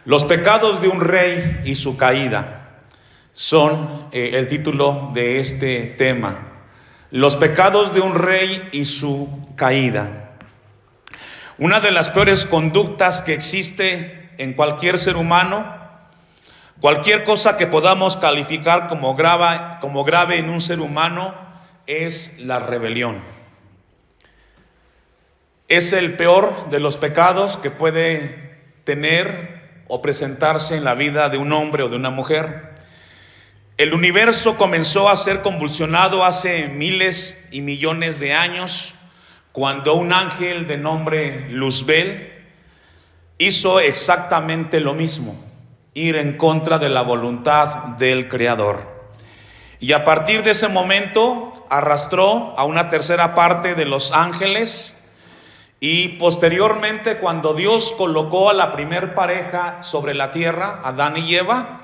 Los pecados de un rey y su caída son el título de este tema. Los pecados de un rey y su caída. Una de las peores conductas que existe en cualquier ser humano, cualquier cosa que podamos calificar como grave en un ser humano, es la rebelión. Es el peor de los pecados que puede tener o presentarse en la vida de un hombre o de una mujer. El universo comenzó a ser convulsionado hace miles y millones de años, cuando un ángel de nombre Luzbel hizo exactamente lo mismo, ir en contra de la voluntad del Creador. Y a partir de ese momento arrastró a una tercera parte de los ángeles. Y posteriormente, cuando Dios colocó a la primer pareja sobre la tierra, Adán y Eva,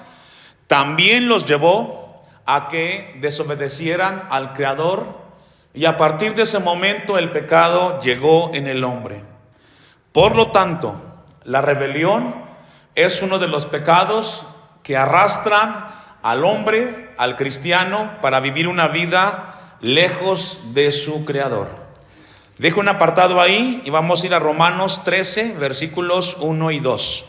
también los llevó a que desobedecieran al Creador, y a partir de ese momento el pecado llegó en el hombre. Por lo tanto, la rebelión es uno de los pecados que arrastran al hombre, al cristiano, para vivir una vida lejos de su Creador. Dejo un apartado ahí y vamos a ir a Romanos 13, versículos 1 y 2.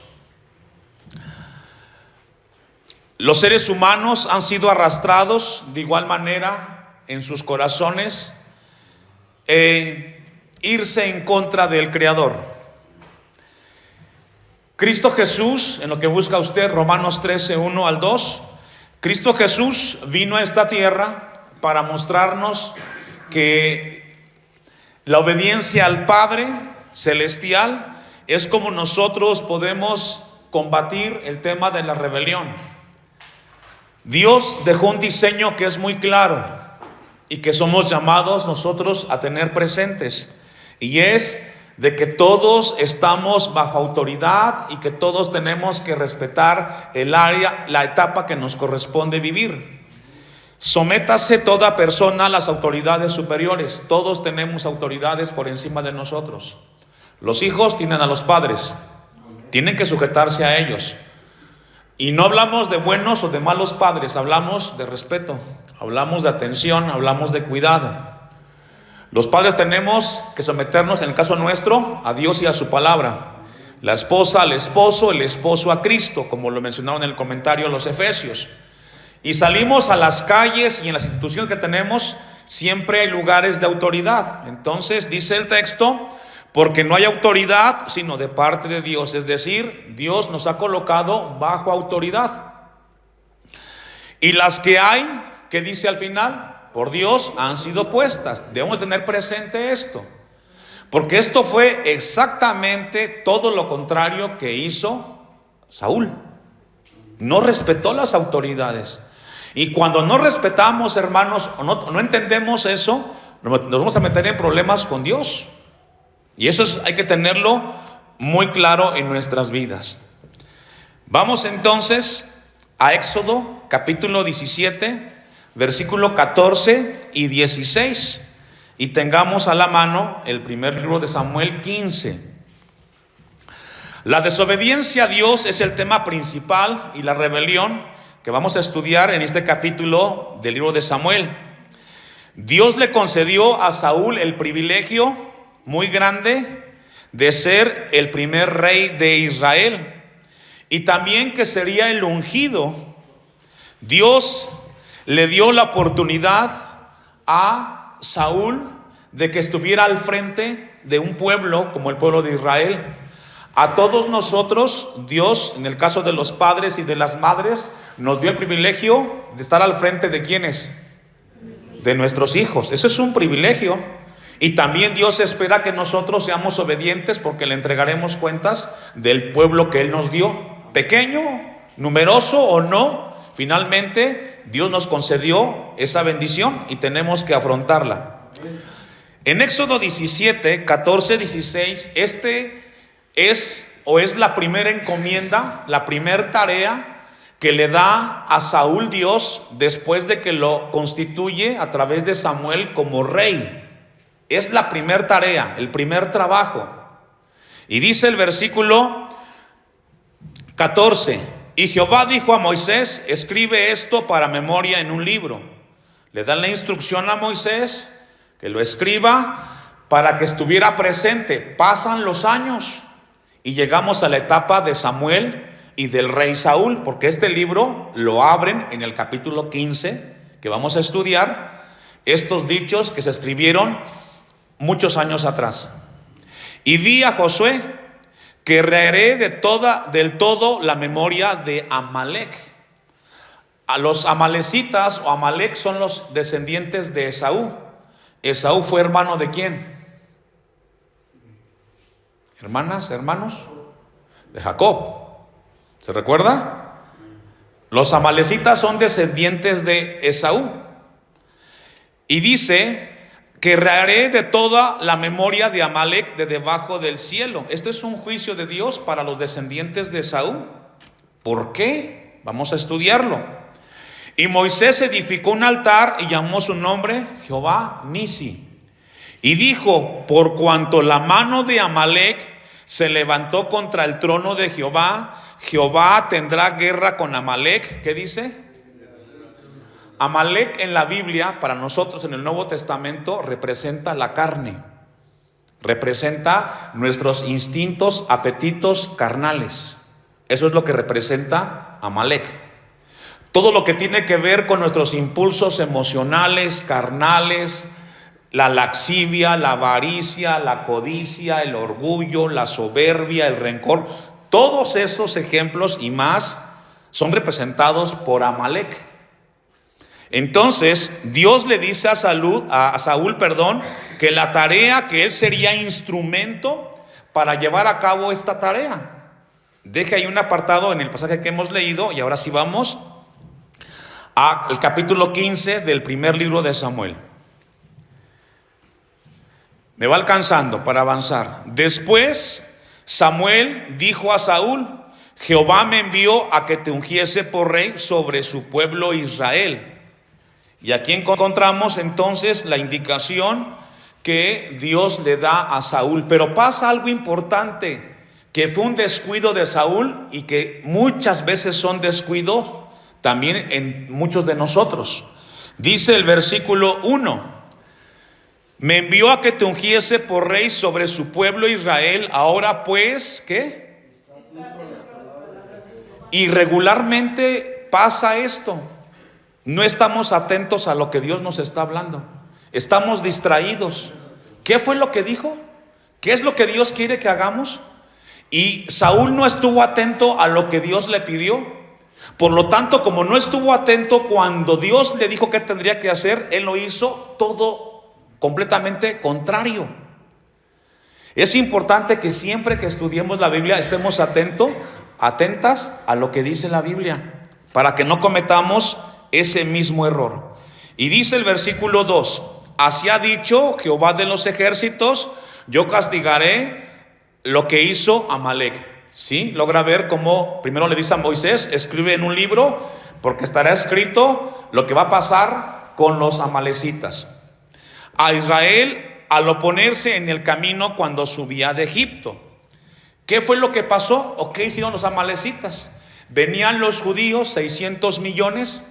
Los seres humanos han sido arrastrados de igual manera en sus corazones irse en contra del Creador. Cristo Jesús, en lo que busca usted, Romanos 13, 1 al 2, Cristo Jesús vino a esta tierra para mostrarnos que la obediencia al Padre Celestial es como nosotros podemos combatir el tema de la rebelión. Dios dejó un diseño que es muy claro y que somos llamados nosotros a tener presentes, y es de que todos estamos bajo autoridad y que todos tenemos que respetar el área, la etapa que nos corresponde vivir. Sométase toda persona a las autoridades superiores. Todos tenemos autoridades por encima de nosotros. Los hijos tienen a los padres, tienen que sujetarse a ellos. Y no hablamos de buenos o de malos padres, hablamos de respeto, hablamos de atención, hablamos de cuidado. Los padres tenemos que someternos, en el caso nuestro, a Dios y a su palabra. La esposa al esposo, el esposo a Cristo, como lo mencionaron en el comentario a los Efesios. Y salimos a las calles y en las instituciones que tenemos, siempre hay lugares de autoridad. Entonces dice el texto, porque no hay autoridad sino de parte de Dios. Es decir, Dios nos ha colocado bajo autoridad. Y las que hay, ¿qué dice al final? Por Dios han sido puestas. Debemos tener presente esto, porque esto fue exactamente todo lo contrario que hizo Saúl. No respetó las autoridades. Y cuando no respetamos, hermanos, o no entendemos eso, nos vamos a meter en problemas con Dios. Y eso hay que tenerlo muy claro en nuestras vidas. Vamos entonces a Éxodo capítulo 17, versículo 14 y 16. Y tengamos a la mano el primer libro de Samuel 15. La desobediencia a Dios es el tema principal, y la rebelión que vamos a estudiar en este capítulo del libro de Samuel. Dios le concedió a Saúl el privilegio muy grande de ser el primer rey de Israel, y también que sería el ungido. Dios le dio la oportunidad a Saúl de que estuviera al frente de un pueblo como el pueblo de Israel. A todos nosotros, Dios, en el caso de los padres y de las madres, nos dio el privilegio de estar al frente de ¿quiénes? De nuestros hijos. Eso es un privilegio. Y también Dios espera que nosotros seamos obedientes, porque le entregaremos cuentas del pueblo que Él nos dio. Pequeño, numeroso o no, finalmente Dios nos concedió esa bendición y tenemos que afrontarla. En Éxodo 17, 14, 16, es la primera encomienda, la primera tarea que le da a Saúl Dios después de que lo constituye a través de Samuel como rey. Es la primera tarea, el primer trabajo. Y dice el versículo 14. Y Jehová dijo a Moisés: escribe esto para memoria en un libro. Le dan la instrucción a Moisés que lo escriba para que estuviera presente. Pasan los años y llegamos a la etapa de Samuel y del rey Saúl, porque este libro lo abren en el capítulo 15, que vamos a estudiar, estos dichos que se escribieron muchos años atrás. Y di a Josué que reharé del todo la memoria de Amalec. A los amalecitas o Amalec son los descendientes de Esaú. Esaú fue hermano ¿de quién? Hermanas, hermanos, de Jacob. ¿Se recuerda? Los amalecitas son descendientes de Esaú. Y dice que reharé de toda la memoria de Amalec de debajo del cielo. Esto es un juicio de Dios para los descendientes de Esaú. ¿Por qué? Vamos a estudiarlo. Y Moisés edificó un altar y llamó su nombre Jehová Nisi. Y dijo: por cuanto la mano de Amalec se levantó contra el trono de Jehová, Jehová tendrá guerra con Amalec. ¿Qué dice? Amalec en la Biblia, para nosotros en el Nuevo Testamento, representa la carne. Representa nuestros instintos, apetitos carnales. Eso es lo que representa Amalec. Todo lo que tiene que ver con nuestros impulsos emocionales, carnales, la laxivia, la avaricia, la codicia, el orgullo, la soberbia, el rencor, todos esos ejemplos y más son representados por Amalec. Entonces Dios le dice a Saúl, que la tarea, que él sería instrumento para llevar a cabo esta tarea. Deje ahí un apartado en el pasaje que hemos leído y ahora sí vamos al capítulo 15 del primer libro de Samuel. Me va alcanzando para avanzar. Después Samuel dijo a Saúl: Jehová me envió a que te ungiese por rey sobre su pueblo Israel. Y aquí encontramos entonces la indicación que Dios le da a Saúl. Pero pasa algo importante, que fue un descuido de Saúl y que muchas veces son descuidos también en muchos de nosotros. Dice el versículo 1: me envió a que te ungiese por rey sobre su pueblo Israel. Ahora pues, ¿qué? Irregularmente pasa esto. No estamos atentos a lo que Dios nos está hablando. Estamos distraídos. ¿Qué fue lo que dijo? ¿Qué es lo que Dios quiere que hagamos? Y Saúl no estuvo atento a lo que Dios le pidió. Por lo tanto, como no estuvo atento cuando Dios le dijo qué tendría que hacer, él lo hizo todo completamente contrario. Es importante que siempre que estudiemos la Biblia estemos atentas a lo que dice la Biblia, para que no cometamos ese mismo error. Y dice el versículo 2: así ha dicho Jehová de los ejércitos: yo castigaré lo que hizo Amalec. ¿Sí? Logra ver cómo primero le dice a Moisés: escribe en un libro, porque estará escrito lo que va a pasar con los amalecitas. A Israel al oponerse en el camino cuando subía de Egipto. ¿Qué fue lo que pasó o qué hicieron los amalecitas? Venían los judíos, 600 millones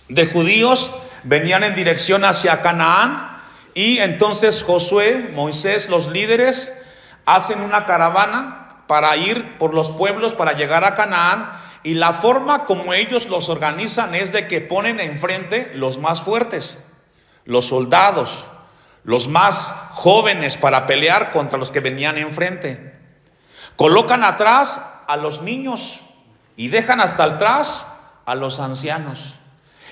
de judíos, venían en dirección hacia Canaán, y entonces Josué, Moisés, los líderes, hacen una caravana para ir por los pueblos para llegar a Canaán, y la forma como ellos los organizan es de que ponen enfrente los más fuertes, los soldados, los más jóvenes, para pelear contra los que venían enfrente. Colocan atrás a los niños y dejan hasta atrás a los ancianos.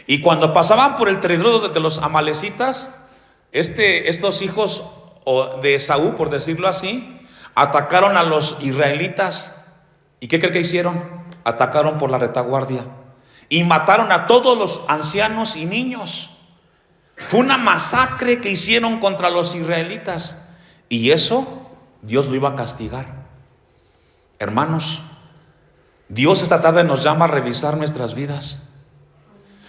Y cuando pasaban por el territorio de los amalecitas, estos hijos de Esaú, por decirlo así, atacaron a los israelitas. ¿Y qué cree que hicieron? Atacaron por la retaguardia y mataron a todos los ancianos y niños. Fue una masacre que hicieron contra los israelitas, y eso Dios lo iba a castigar. Hermanos, Dios esta tarde nos llama a revisar nuestras vidas.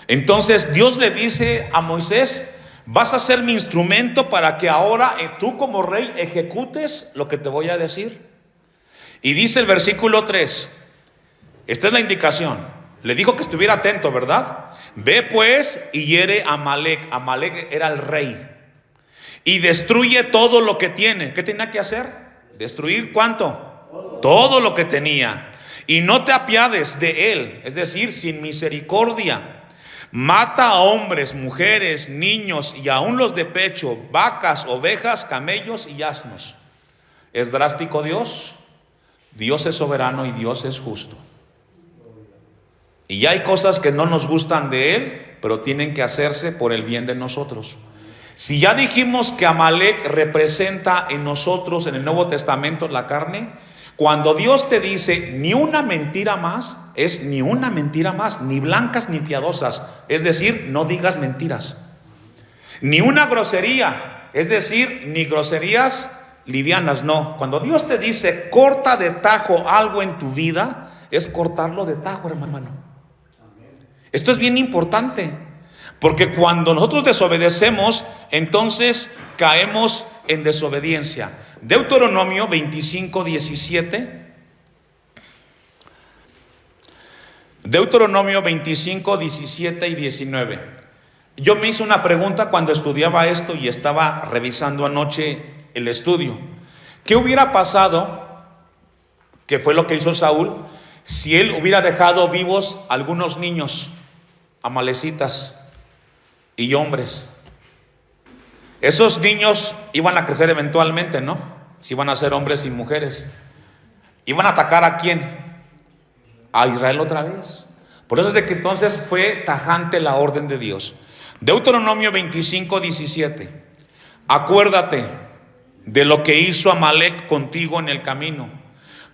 Entonces Dios le dice a Moisés: vas a ser mi instrumento para que ahora tú como rey ejecutes lo que te voy a decir. Y dice el versículo 3: Esta es la indicación. Le dijo que estuviera atento, ¿verdad? Ve pues y hiere a Amalec. Amalec era el rey. Y destruye todo lo que tiene. ¿Qué tenía que hacer? Destruir ¿cuánto? Todo lo que tenía. Y no te apiades de él, es decir, sin misericordia. Mata a hombres, mujeres, niños y aún los de pecho, vacas, ovejas, camellos y asnos. ¿Es drástico Dios? Dios es soberano y Dios es justo. Y ya hay cosas que no nos gustan de Él, pero tienen que hacerse por el bien de nosotros. Si ya dijimos que Amalec representa en nosotros, en el Nuevo Testamento, la carne, cuando Dios te dice ni una mentira más, es ni una mentira más, ni blancas ni piadosas, es decir, no digas mentiras. Ni una grosería, es decir, ni groserías livianas, no. Cuando Dios te dice corta de tajo algo en tu vida, es cortarlo de tajo, hermano. Esto es bien importante, porque cuando nosotros desobedecemos, entonces caemos en desobediencia. Deuteronomio 25, 17. Deuteronomio 25, 17 y 19. Yo me hice una pregunta cuando estudiaba esto y estaba revisando anoche el estudio. ¿Qué hubiera pasado, que fue lo que hizo Saúl, si él hubiera dejado vivos algunos niños, amalecitas y hombres? Esos niños iban a crecer eventualmente, ¿no? Si iban a ser hombres y mujeres. ¿Iban a atacar a quién? A Israel otra vez. Por eso es de que entonces fue tajante la orden de Dios. Deuteronomio 25, 17. Acuérdate de lo que hizo Amalec contigo en el camino,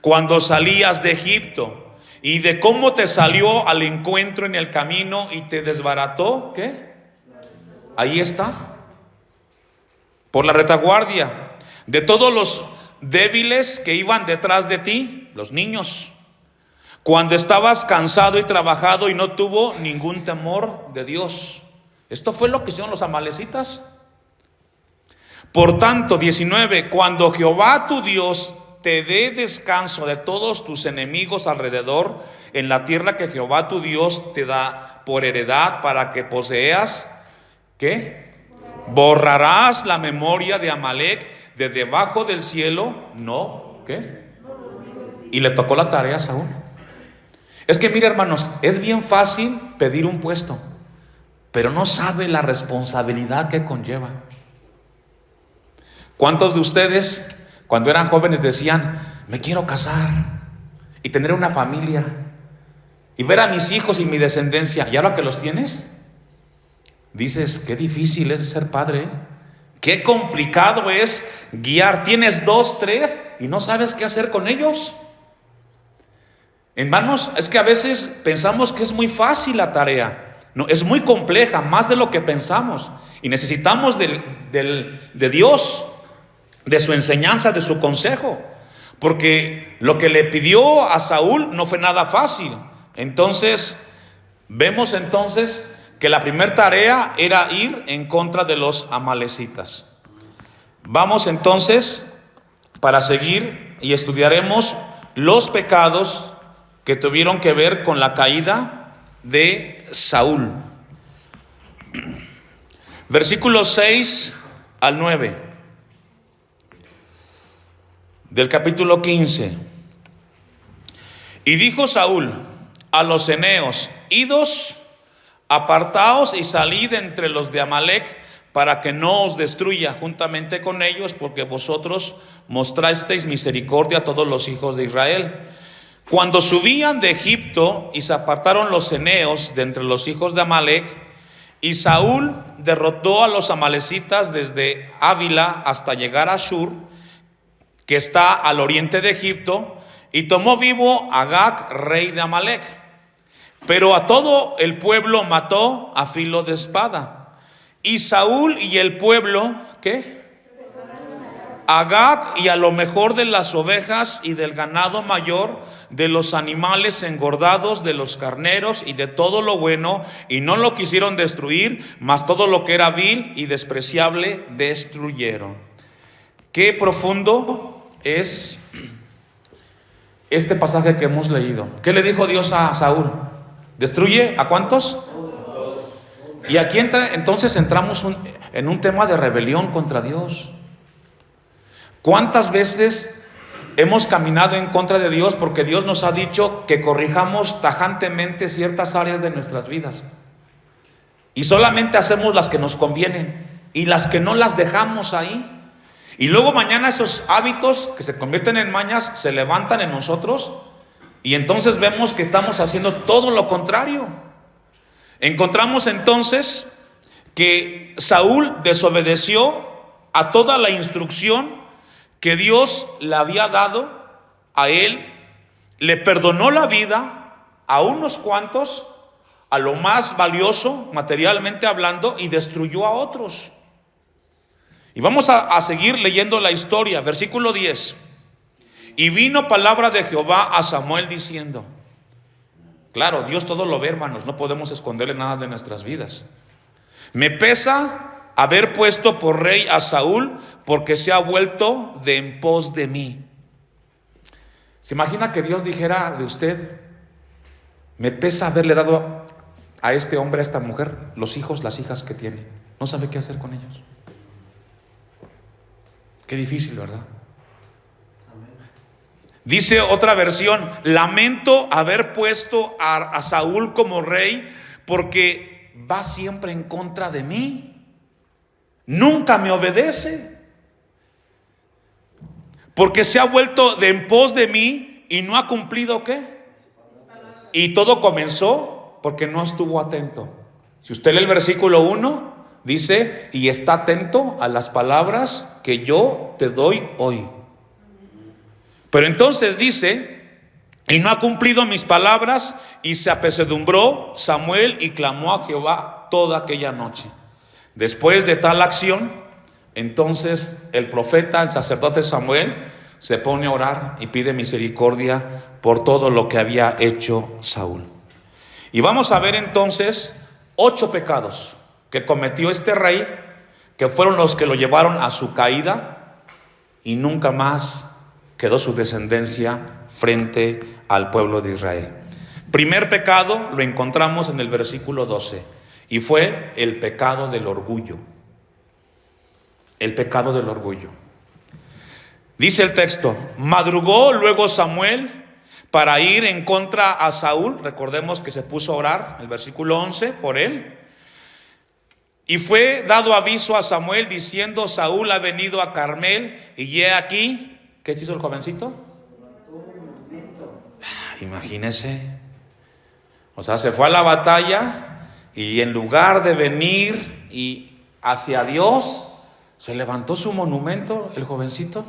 cuando salías de Egipto, y de cómo te salió al encuentro en el camino y te desbarató. ¿Qué? Ahí está. Por la retaguardia de todos los débiles que iban detrás de ti, los niños, cuando estabas cansado y trabajado y no tuvo ningún temor de Dios. Esto fue lo que hicieron los amalecitas. Por tanto, 19, cuando Jehová tu Dios te dé descanso de todos tus enemigos alrededor, en la tierra que Jehová tu Dios te da por heredad para que poseas, ¿qué? ¿Borrarás la memoria de Amalec de debajo del cielo? No, ¿qué? Y le tocó la tarea a Saúl. Es que mire, hermanos, es bien fácil pedir un puesto, pero no sabe la responsabilidad que conlleva. ¿Cuántos de ustedes cuando eran jóvenes decían, me quiero casar y tener una familia y ver a mis hijos y mi descendencia? ¿Y ahora que los tienes? Dices, qué difícil es ser padre, qué complicado es guiar. Tienes 2, 3 y no sabes qué hacer con ellos. Hermanos, es que a veces pensamos que es muy fácil la tarea. No, es muy compleja, más de lo que pensamos. Y necesitamos de Dios, de su enseñanza, de su consejo. Porque lo que le pidió a Saúl no fue nada fácil. Entonces, vemos entonces que la primera tarea era ir en contra de los amalecitas. Vamos entonces para seguir y estudiaremos los pecados que tuvieron que ver con la caída de Saúl. Versículos 6 al 9 del capítulo 15. Y dijo Saúl a los eneos, idos, apartaos y salid entre los de Amalec, para que no os destruya juntamente con ellos, porque vosotros mostrasteis misericordia a todos los hijos de Israel. Cuando subían de Egipto y se apartaron los eneos de entre los hijos de Amalec, y Saúl derrotó a los amalecitas desde Ávila hasta llegar a Shur, que está al oriente de Egipto, y tomó vivo a Agag, rey de Amalec. Pero a todo el pueblo mató a filo de espada. Y Saúl y el pueblo, ¿qué? Agag y a lo mejor de las ovejas y del ganado mayor, de los animales engordados, de los carneros y de todo lo bueno, y no lo quisieron destruir, mas todo lo que era vil y despreciable destruyeron. Qué profundo es este pasaje que hemos leído. ¿Qué le dijo Dios a Saúl? ¿Destruye a cuántos? Y aquí entonces entramos en un tema de rebelión contra Dios. ¿Cuántas veces hemos caminado en contra de Dios porque Dios nos ha dicho que corrijamos tajantemente ciertas áreas de nuestras vidas? Y solamente hacemos las que nos convienen y las que no las dejamos ahí. Y luego mañana esos hábitos que se convierten en mañas se levantan en nosotros y entonces vemos que estamos haciendo todo lo contrario. Encontramos entonces que Saúl desobedeció a toda la instrucción que Dios le había dado a él, le perdonó la vida a unos cuantos, a lo más valioso materialmente hablando, y destruyó a otros. Y vamos a seguir leyendo la historia, versículo 10. Y vino palabra de Jehová a Samuel diciendo, claro, Dios todo lo ve, hermanos, no podemos esconderle nada de nuestras vidas. Me pesa haber puesto por rey a Saúl, porque se ha vuelto de en pos de mí. ¿Se imagina que Dios dijera de usted, me pesa haberle dado a este hombre, a esta mujer, los hijos, las hijas que tiene? No sabe qué hacer con ellos. Qué difícil, ¿verdad? Dice otra versión, lamento haber puesto a Saúl como rey, porque va siempre en contra de mí. Nunca me obedece. Porque se ha vuelto de en pos de mí y no ha cumplido ¿qué? Y todo comenzó porque no estuvo atento. Si usted lee el versículo 1, dice, y está atento a las palabras que yo te doy hoy. Pero entonces dice, y no ha cumplido mis palabras, y se apesadumbró Samuel y clamó a Jehová toda aquella noche. Después de tal acción, entonces el profeta, el sacerdote Samuel, se pone a orar y pide misericordia por todo lo que había hecho Saúl. Y vamos a ver entonces 8 pecados que cometió este rey, que fueron los que lo llevaron a su caída, y nunca más quedó su descendencia frente al pueblo de Israel. Primer pecado lo encontramos en el versículo 12, y fue el pecado del orgullo. El pecado del orgullo. Dice el texto, madrugó luego Samuel para ir en contra a Saúl. Recordemos que se puso a orar, el versículo 11, por él. Y fue dado aviso a Samuel diciendo, Saúl ha venido a Carmel, y he aquí, ¿qué hizo el jovencito? Imagínese. O sea, se fue a la batalla y en lugar de venir y hacia Dios, se levantó su monumento, el jovencito,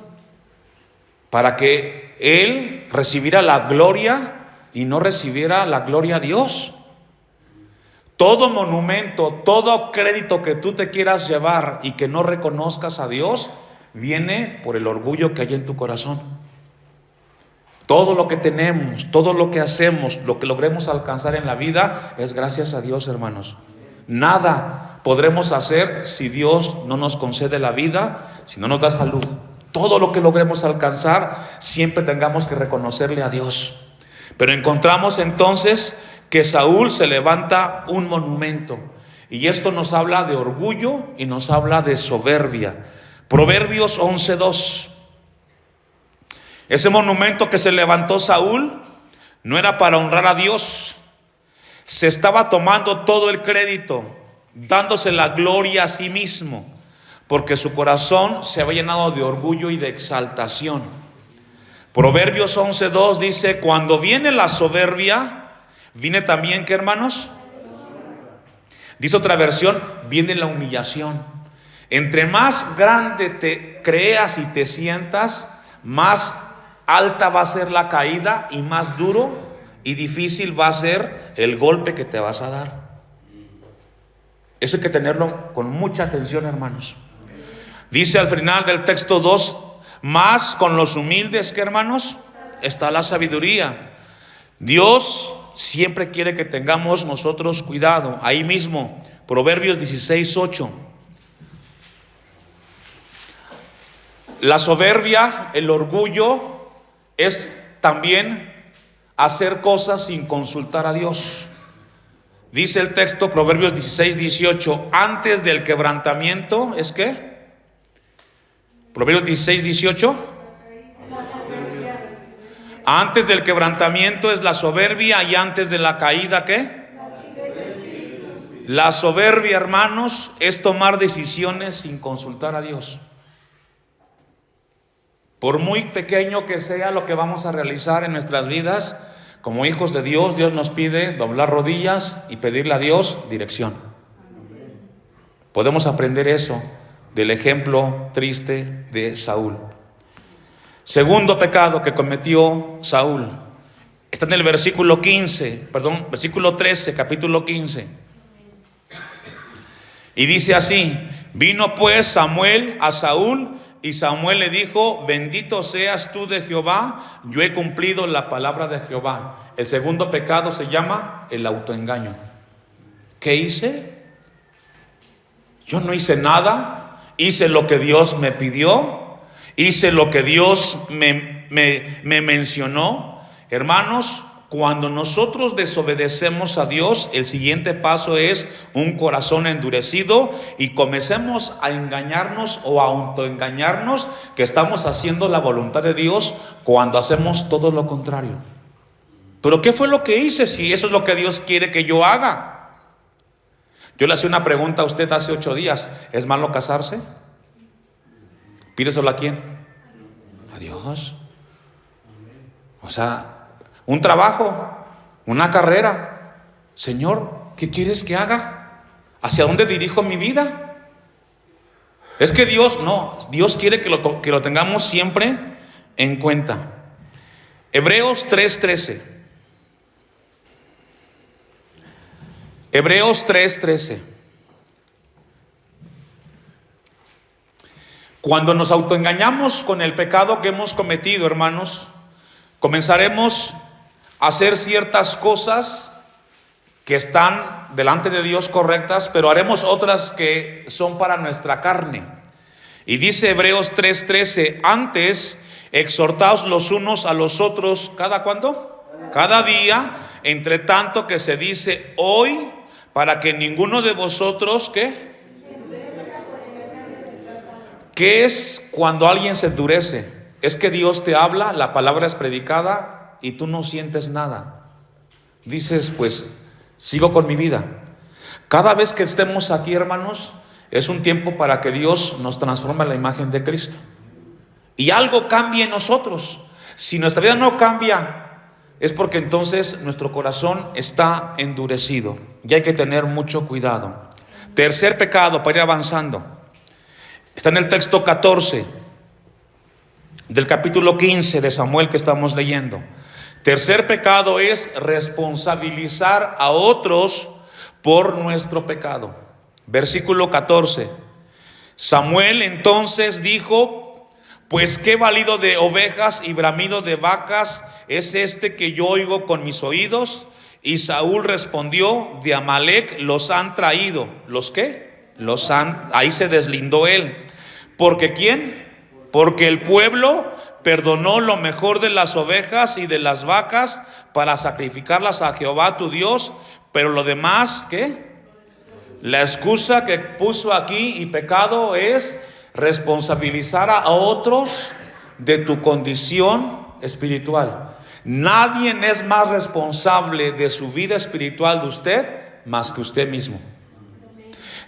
para que él recibiera la gloria y no recibiera la gloria a Dios. Todo monumento, todo crédito que tú te quieras llevar y que no reconozcas a Dios, viene por el orgullo que hay en tu corazón. Todo lo que tenemos, todo lo que hacemos, lo que logremos alcanzar en la vida, es gracias a Dios, hermanos. Nada podremos hacer si Dios no nos concede la vida, si no nos da salud. Todo lo que logremos alcanzar, siempre tengamos que reconocerle a Dios. Pero encontramos entonces que Saúl se levanta un monumento, y esto nos habla de orgullo y nos habla de soberbia. Proverbios 11:2. Ese monumento que se levantó Saúl no era para honrar a Dios. Se estaba tomando todo el crédito, dándose la gloria a sí mismo, porque su corazón se había llenado de orgullo y de exaltación. Proverbios 11:2 dice, cuando viene la soberbia, viene también, ¿qué, hermanos? Dice otra versión, viene la humillación. Entre más grande te creas y te sientas, más alta va a ser la caída y más duro y difícil va a ser el golpe que te vas a dar. Eso hay que tenerlo con mucha atención, hermanos. Dice al final del texto 2, más con los humildes, ¿qué, hermanos? Está la sabiduría. Dios siempre quiere que tengamos nosotros cuidado. Ahí mismo, Proverbios 16:8. La soberbia, el orgullo, es también hacer cosas sin consultar a Dios. Dice el texto, Proverbios 16:18, antes del quebrantamiento, ¿es qué? Proverbios 16:18. Antes del quebrantamiento es la soberbia, y antes de la caída, ¿qué? La soberbia, hermanos, es tomar decisiones sin consultar a Dios. Por muy pequeño que sea lo que vamos a realizar en nuestras vidas, como hijos de Dios, Dios nos pide doblar rodillas y pedirle a Dios dirección. Podemos aprender eso del ejemplo triste de Saúl. Segundo pecado que cometió Saúl está en el versículo 13, capítulo 15. Y dice así: vino pues Samuel a Saúl, y Samuel le dijo: bendito seas tú de Jehová, yo he cumplido la palabra de Jehová. El segundo pecado se llama el autoengaño. ¿Qué hice? Yo no hice nada. Hice lo que Dios me pidió. Hice lo que Dios me mencionó. Hermanos, cuando nosotros desobedecemos a Dios, el siguiente paso es un corazón endurecido, y comencemos a engañarnos o a autoengañarnos que estamos haciendo la voluntad de Dios cuando hacemos todo lo contrario. ¿Pero qué fue lo que hice si eso es lo que Dios quiere que yo haga? Yo le hacía una pregunta a usted hace 8 días. ¿Es malo casarse? ¿Pídeselo a quién? A Dios. O sea, un trabajo, una carrera. Señor, ¿qué quieres que haga? ¿Hacia dónde dirijo mi vida? Es que Dios quiere que lo tengamos siempre en cuenta. Hebreos 3:13. Hebreos 3:13. Cuando nos autoengañamos con el pecado que hemos cometido, hermanos, comenzaremos a hacer ciertas cosas que están delante de Dios correctas, pero haremos otras que son para nuestra carne. Y dice Hebreos 3:13, antes exhortaos los unos a los otros, ¿cada cuándo? Cada día, entre tanto que se dice hoy, para que ninguno de vosotros, ¿qué? ¿Qué es cuando alguien se endurece? Es que Dios te habla, la palabra es predicada y tú no sientes nada. Dices, pues sigo con mi vida. Cada vez que estemos aquí, hermanos, es un tiempo para que Dios nos transforme en la imagen de Cristo y algo cambie en nosotros. Si nuestra vida no cambia, es porque entonces nuestro corazón está endurecido, y hay que tener mucho cuidado. Tercer pecado, para ir avanzando, está en el texto 14 del capítulo 15 de Samuel que estamos leyendo. Tercer pecado es responsabilizar a otros por nuestro pecado. Versículo 14. Samuel entonces dijo: pues qué balido de ovejas y bramido de vacas es este que yo oigo con mis oídos. Y Saúl respondió: de Amalec los han traído. ¿Los qué? Ahí se deslindó él. ¿Porque quién? Porque el pueblo perdonó lo mejor de las ovejas y de las vacas para sacrificarlas a Jehová tu Dios, pero lo demás, ¿qué? La excusa que puso aquí y pecado es responsabilizar a otros de tu condición espiritual. Nadie es más responsable de su vida espiritual de usted más que usted mismo.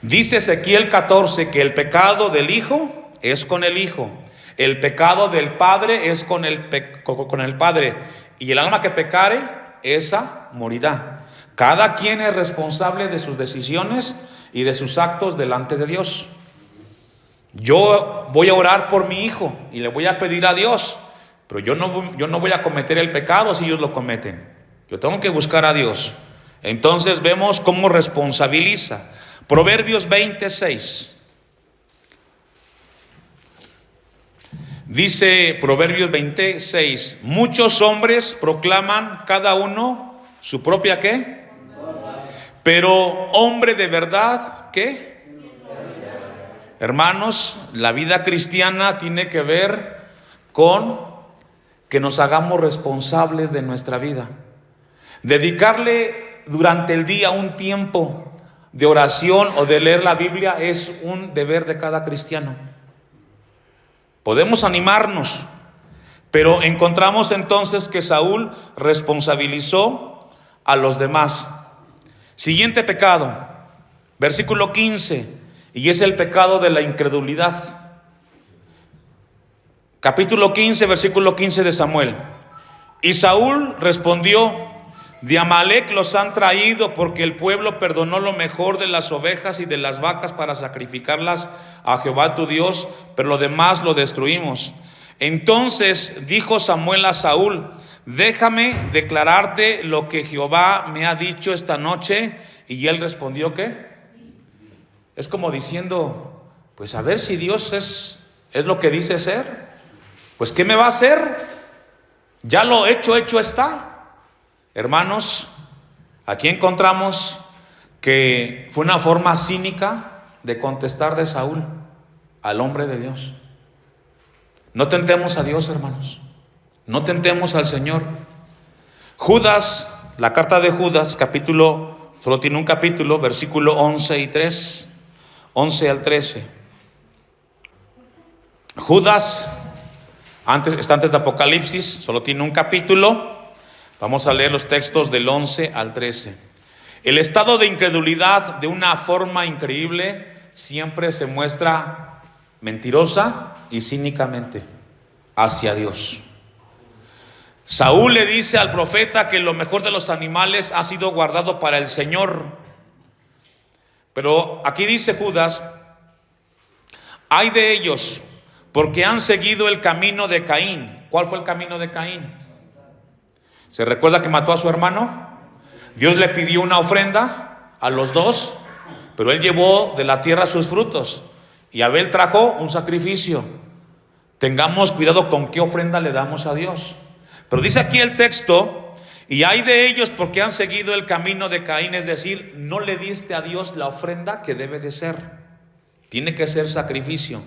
Dice Ezequiel 14 que el pecado del hijo es con el hijo, el pecado del padre es con el padre, y el alma que pecare, esa morirá. Cada quien es responsable de sus decisiones y de sus actos delante de Dios. Yo voy a orar por mi hijo y le voy a pedir a Dios, pero yo no voy a cometer el pecado si ellos lo cometen. Yo tengo que buscar a Dios. Entonces vemos cómo responsabiliza. Proverbios 26. Dice Proverbios 26, muchos hombres proclaman cada uno su propia ¿qué? Pero hombre de verdad, ¿qué? Hermanos, la vida cristiana tiene que ver con que nos hagamos responsables de nuestra vida. Dedicarle durante el día un tiempo de oración o de leer la Biblia es un deber de cada cristiano. Podemos animarnos, pero encontramos entonces que Saúl responsabilizó a los demás. Siguiente pecado, versículo 15, y es el pecado de la incredulidad. Capítulo 15, versículo 15 de Samuel. Y Saúl respondió: de Amalec los han traído, porque el pueblo perdonó lo mejor de las ovejas y de las vacas para sacrificarlas a Jehová tu Dios, pero lo demás lo destruimos. Entonces dijo Samuel a Saúl: déjame declararte lo que Jehová me ha dicho esta noche. Y él respondió, ¿qué? Es como diciendo, pues a ver si Dios es lo que dice ser. Pues ¿qué me va a hacer? Ya lo hecho está. Hermanos, aquí encontramos que fue una forma cínica de contestar de Saúl al hombre de Dios. No tentemos a Dios, hermanos. No tentemos al Señor. Judas, la carta de Judas, solo tiene un capítulo, versículo 11 y 3, 11 al 13. Judas, está antes de Apocalipsis, solo tiene un capítulo. Vamos a leer los textos del 11 al 13. El estado de incredulidad, de una forma increíble, siempre se muestra mentirosa y cínicamente hacia Dios. Saúl le dice al profeta que lo mejor de los animales ha sido guardado para el Señor. Pero aquí dice Judas: ay de ellos, porque han seguido el camino de Caín. ¿Cuál fue el camino de Caín? ¿Se recuerda que mató a su hermano? Dios le pidió una ofrenda a los dos, pero él llevó de la tierra sus frutos, y Abel trajo un sacrificio. Tengamos cuidado con qué ofrenda le damos a Dios. Pero dice aquí el texto: y hay de ellos porque han seguido el camino de Caín, es decir, no le diste a Dios la ofrenda que debe de ser. Tiene que ser sacrificio.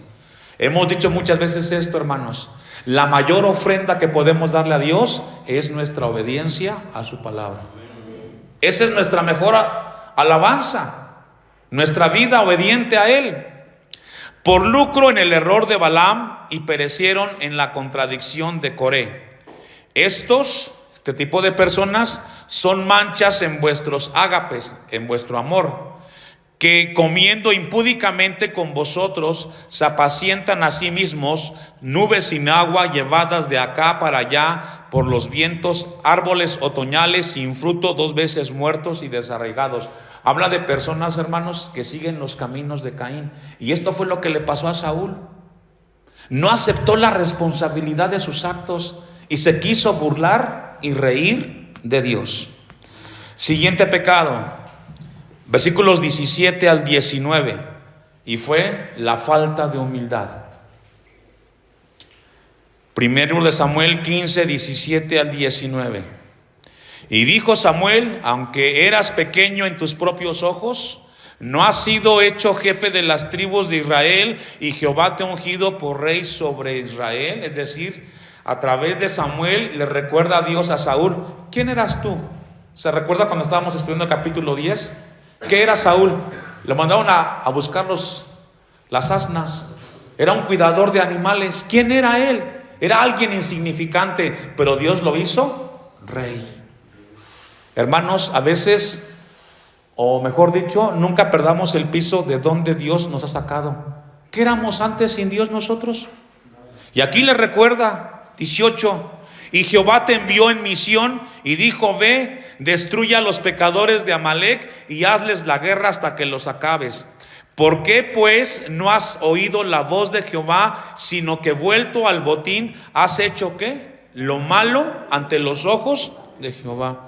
Hemos dicho muchas veces esto, hermanos: la mayor ofrenda que podemos darle a Dios es nuestra obediencia a su palabra. Esa es nuestra mejor alabanza, nuestra vida obediente a Él. Por lucro en el error de Balaam, y perecieron en la contradicción de Coré. Este tipo de personas son manchas en vuestros ágapes, en vuestro amor, que comiendo impúdicamente con vosotros se apacientan a sí mismos, nubes sin agua llevadas de acá para allá por los vientos, árboles otoñales sin fruto, 2 veces muertos y desarraigados. Habla de personas, hermanos, que siguen los caminos de Caín. Y esto fue lo que le pasó a Saúl. No aceptó la responsabilidad de sus actos y se quiso burlar y reír de Dios. Siguiente pecado, versículos 17 al 19, y fue la falta de humildad. Primero de Samuel 15, 17 al 19. Y dijo Samuel: aunque eras pequeño en tus propios ojos, no has sido hecho jefe de las tribus de Israel, y Jehová te ha ungido por rey sobre Israel. Es decir, a través de Samuel le recuerda a Dios a Saúl: ¿quién eras tú? ¿Se recuerda cuando estábamos estudiando el capítulo 10? ¿Qué era Saúl? Lo mandaron a buscar las asnas. Era un cuidador de animales. ¿Quién era él? Era alguien insignificante, pero Dios lo hizo rey. Hermanos, a veces, o mejor dicho, nunca perdamos el piso de donde Dios nos ha sacado. ¿Qué éramos antes sin Dios nosotros? Y aquí le recuerda, 18: y Jehová te envió en misión y dijo: ve, destruye a los pecadores de Amalec y hazles la guerra hasta que los acabes. ¿Por qué pues no has oído la voz de Jehová, sino que vuelto al botín has hecho ¿qué? Lo malo ante los ojos de Jehová?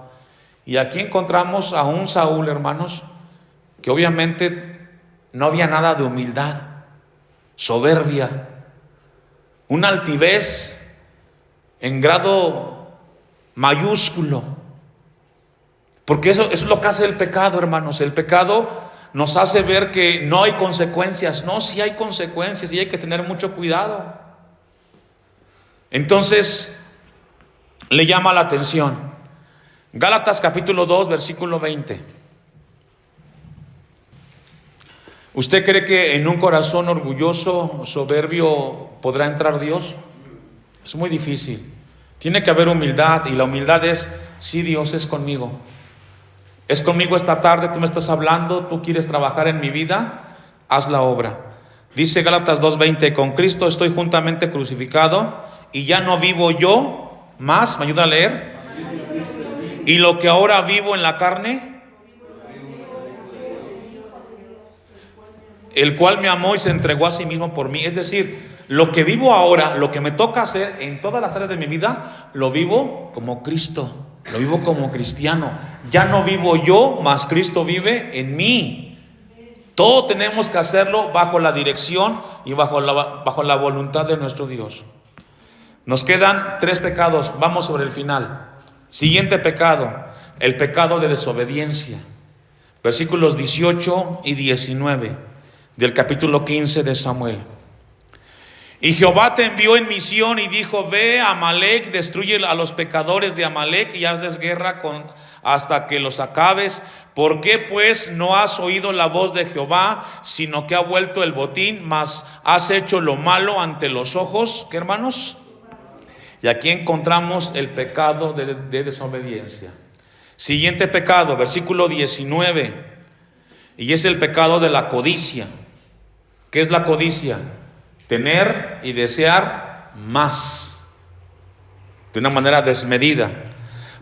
Y aquí encontramos a un Saúl, hermanos, que obviamente no había nada de humildad, soberbia, una altivez en grado mayúsculo. Porque eso es lo que hace el pecado, hermanos. El pecado nos hace ver que no hay consecuencias. No, sí hay consecuencias y hay que tener mucho cuidado. Entonces, le llama la atención? Gálatas capítulo 2, versículo 20. ¿Usted cree que en un corazón orgulloso, soberbio, podrá entrar Dios? Es muy difícil. Tiene que haber humildad, y la humildad es: sí, Dios es conmigo. Es conmigo esta tarde, tú me estás hablando, tú quieres trabajar en mi vida, haz la obra. Dice Gálatas 2:20, con Cristo estoy juntamente crucificado, y ya no vivo yo más, ¿me ayuda a leer? Y lo que ahora vivo en la carne, el cual me amó y se entregó a sí mismo por mí. Es decir, lo que vivo ahora, lo que me toca hacer en todas las áreas de mi vida, lo vivo como Cristo, lo vivo como cristiano. Ya no vivo yo, mas Cristo vive en mí. Todo tenemos que hacerlo bajo la dirección y bajo la voluntad de nuestro Dios. Nos quedan 3 pecados, vamos sobre el final. Siguiente pecado, el pecado de desobediencia. Versículos 18 y 19 del capítulo 15 de Samuel. Y Jehová te envió en misión y dijo: ve a Amalec, destruye a los pecadores de Amalec y hazles guerra hasta que los acabes. ¿Por qué pues no has oído la voz de Jehová, sino que ha vuelto el botín, mas has hecho lo malo ante los ojos? ¿Qué, hermanos? Y aquí encontramos el pecado de desobediencia. Siguiente pecado, versículo 19. Y es el pecado de la codicia. ¿Qué es la codicia? Tener y desear más, de una manera desmedida.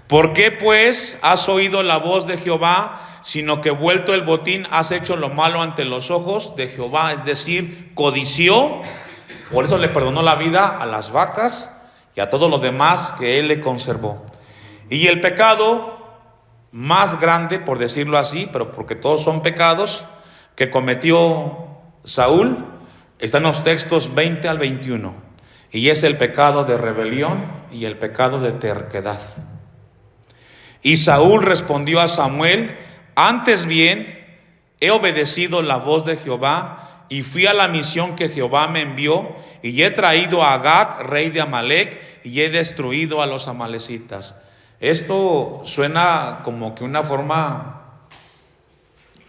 ¿Por qué pues has oído la voz de Jehová, sino que vuelto el botín has hecho lo malo ante los ojos de Jehová? Es decir, codició, por eso le perdonó la vida a las vacas y a todo lo demás que él le conservó. Y el pecado más grande, por decirlo así, pero porque todos son pecados, que cometió Saúl, está en los textos 20 al 21, y es el pecado de rebelión y el pecado de terquedad. Y Saúl respondió a Samuel: antes bien he obedecido la voz de Jehová y fui a la misión que Jehová me envió, y he traído a Agag, rey de Amalec, y he destruido a los amalecitas. Esto suena como que una forma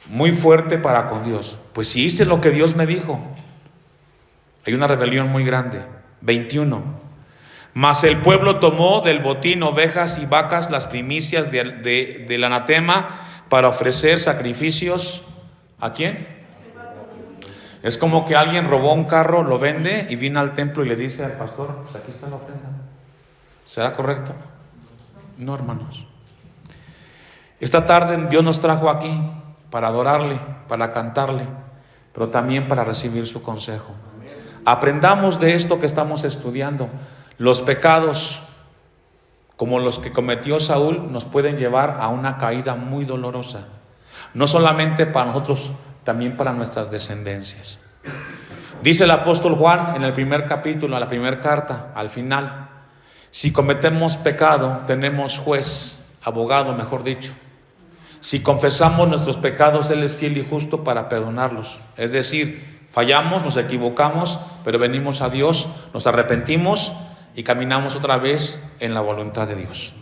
muy fuerte para con Dios. Pues si hice lo que Dios me dijo. Hay una rebelión muy grande. 21. Mas el pueblo tomó del botín ovejas y vacas, las primicias del anatema, para ofrecer sacrificios. ¿A quién? Es como que alguien robó un carro, lo vende y viene al templo y le dice al pastor: pues aquí está la ofrenda. ¿Será correcto? No, hermanos. Esta tarde Dios nos trajo aquí para adorarle, para cantarle, pero también para recibir su consejo. Aprendamos de esto que estamos estudiando. Los pecados, como los que cometió Saúl, nos pueden llevar a una caída muy dolorosa. No solamente para nosotros, también para nuestras descendencias. Dice el apóstol Juan en el primer capítulo, la primera carta, al final: si cometemos pecado, tenemos juez, abogado, mejor dicho. Si confesamos nuestros pecados, Él es fiel y justo para perdonarlos. Es decir, fallamos, nos equivocamos, pero venimos a Dios, nos arrepentimos y caminamos otra vez en la voluntad de Dios.